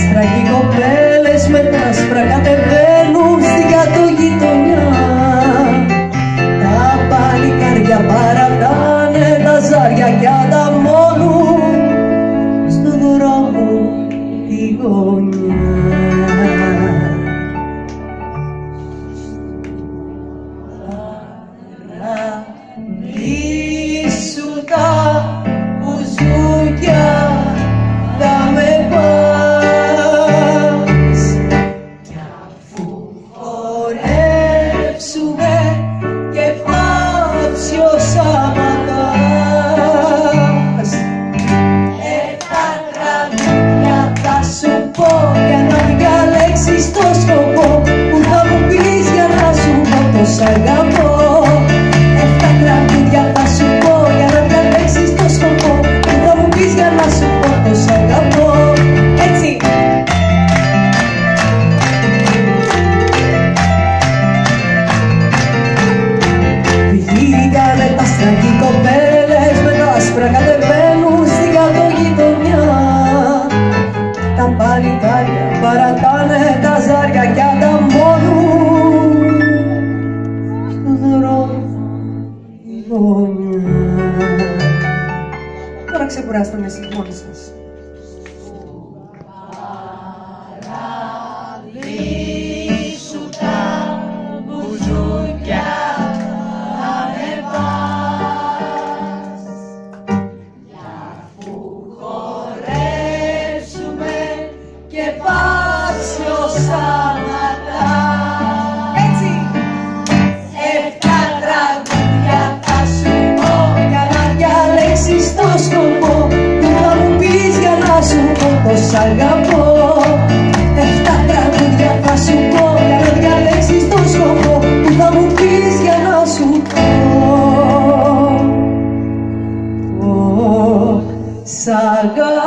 άστρα και οι κοπέλες με τα άσπρα κατεβαίνουν στην κατογειτονιά. Τα παλικάρια παρατάνε τα ζάρια κι ανταμώνουν στον δρόμο τη γωνιά. Παραδείσου τα μπουζούκια θα με πας, κι αφού χορέψουμε και πάψει ο Σαματάς, τα τραγούδια θα σου πω για να διαλέξεις το σκοπό που θα μου πεις για να σου πω το σ' αγαπώ. Τραγούδια θα σου πω για να διαλέξεις το σκοπό που θα μου πεις για να σου πω το σ' αγαπώ. Έτσι! Βγήκανε τα άστρα κι οι κοπέλες με τα άσπρα κατεβαίνουν στην κατογειτονιά. Τα παλικάρια παρατάνε τα ζάρια κι ανταμώνουν στον δρόμο. Τώρα ξεκουράστε με εσείς μόνοι σας. Παραδείσου τα μπουζούκια θα με πας, κι αφού χορέψουμε και πάψει ο Σαματάς. Έτσι! Στο σκοπό που θα μου πεις για να σου πω το σ' αγαπώ. 7 τραγούδια θα σου πω για να διαλέξεις το σκοπό που θα μου πεις για να σου πω σ' αγαπώ.